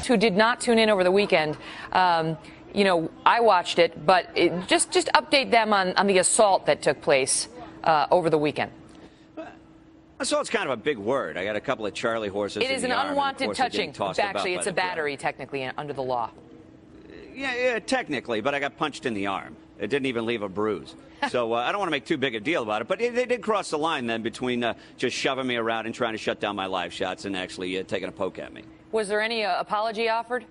Who did not tune in over the weekend. You know, I watched it, but just update them on the assault that took place over the weekend. Assault's kind of a big word. I got a couple of Charlie horses. It is an unwanted touching. Actually, it's a battery, technically, under the law. Yeah, technically, but I got punched in the arm. It didn't even leave a bruise. So I don't want to make too big a deal about it, but they did cross the line then between just shoving me around and trying to shut down my live shots and actually taking a poke at me. Was there any apology offered?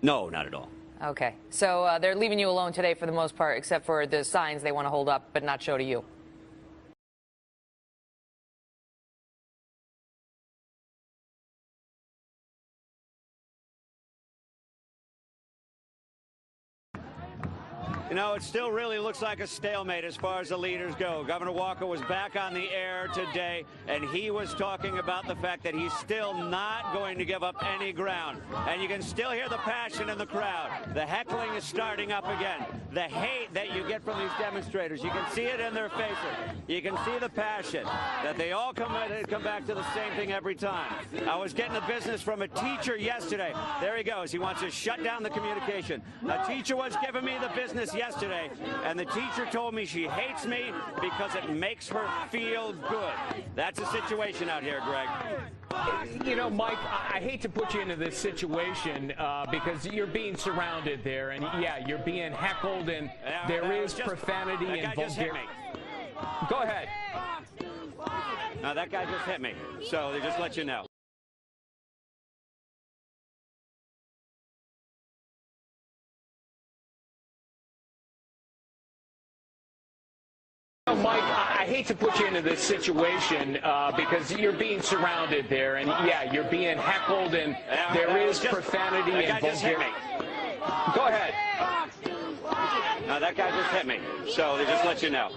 No, not at all. Okay. So they're leaving you alone today for the most part, except for the signs they want to hold up but not show to you. You know, it still really looks like a stalemate as far as the leaders go. Governor Walker was back on the air today, and he was talking about the fact that he's still not going to give up any ground. And you can still hear the passion in the crowd. The heckling is starting up again. The hate that you get from these demonstrators, you can see it in their faces. You can see the passion that they all come back to the same thing every time. I was getting the business from a teacher yesterday. There he goes. He wants to shut down the communication. A teacher was giving me the business yesterday, and the teacher told me she hates me because it makes her feel good. That's the situation out here, Greg. You know, Mike, I hate to put you into this situation because you're being surrounded there, and yeah, you're being heckled, and there is profanity and vulgarity. Go ahead. No, that guy just hit me, so they just let you know. Mike, I hate to put you into this situation because you're being surrounded there, and yeah, you're being heckled, and there is profanity and vulgarity. Go ahead. No, that guy just hit me, so they just let you know.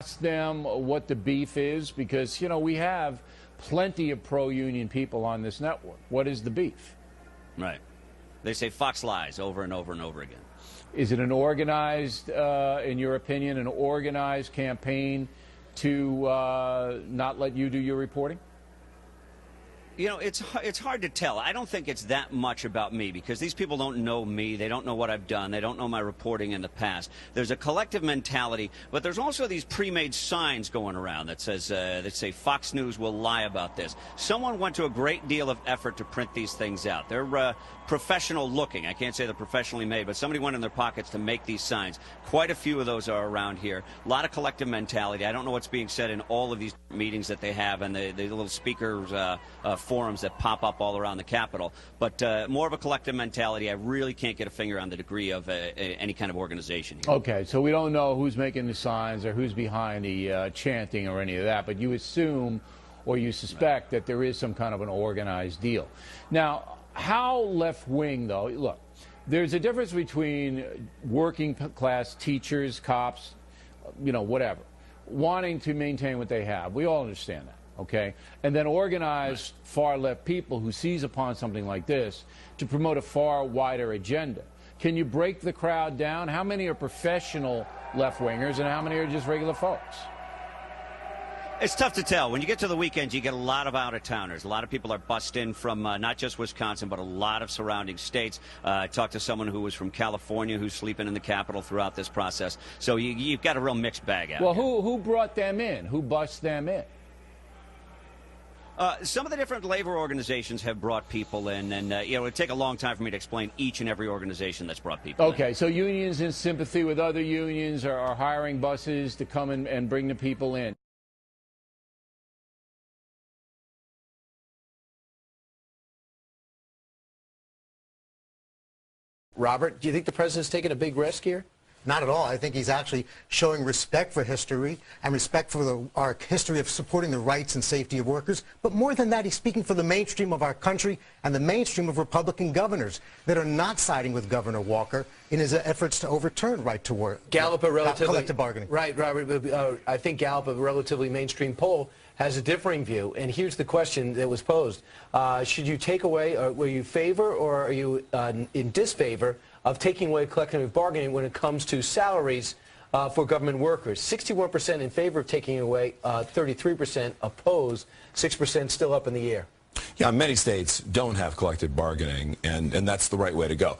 Ask them what the beef is, because, you know, we have plenty of pro-union people on this network. What is the beef? Right. They say Fox lies over and over and over again. Is it an organized, in your opinion, an organized campaign to not let you do your reporting? You know, it's hard to tell. I don't think it's that much about me because these people don't know me. They don't know what I've done. They don't know my reporting in the past. There's a collective mentality, but there's also these pre-made signs going around that say Fox News will lie about this. Someone went to a great deal of effort to print these things out. They're professional looking. I can't say they're professionally made, but somebody went in their pockets to make these signs. Quite a few of those are around here. A lot of collective mentality. I don't know what's being said in all of these meetings that they have and the little speakers forums that pop up all around the Capitol, but more of a collective mentality. I really can't get a finger on the degree of any kind of organization here. Okay, so we don't know who's making the signs or who's behind the chanting or any of that, but you assume or you suspect that there is some kind of an organized deal. Now, how left-wing, though? Look, there's a difference between working class teachers, cops, you know, whatever, wanting to maintain what they have. We all understand that. Okay, and then organized far-left people who seize upon something like this to promote a far wider agenda. Can you break the crowd down? How many are professional left-wingers and how many are just regular folks? It's tough to tell. When you get to the weekends, you get a lot of out-of-towners. A lot of people are bussed in from not just Wisconsin, but a lot of surrounding states. I talked to someone who was from California who's sleeping in the Capitol throughout this process. So you've got a real mixed bag out here. Well, who brought them in? Who bussed them in? Some of the different labor organizations have brought people in, and you know, it would take a long time for me to explain each and every organization that's brought people in. Okay, so unions in sympathy with other unions are hiring buses to come and bring the people in. Robert, do you think the president's taking a big risk here? Not at all. I think he's actually showing respect for history and respect for our history of supporting the rights and safety of workers. But more than that, he's speaking for the mainstream of our country and the mainstream of Republican governors that are not siding with Governor Walker in his efforts to overturn right to work, collective bargaining. Right, Robert. I think Gallup, a relatively mainstream poll, has a differing view. And here's the question that was posed. Should you take away, were you favor or are you in disfavor of taking away collective bargaining when it comes to salaries for government workers? 61% in favor of taking away, 33% opposed, 6% still up in the air. Yeah, many states don't have collective bargaining, and that's the right way to go.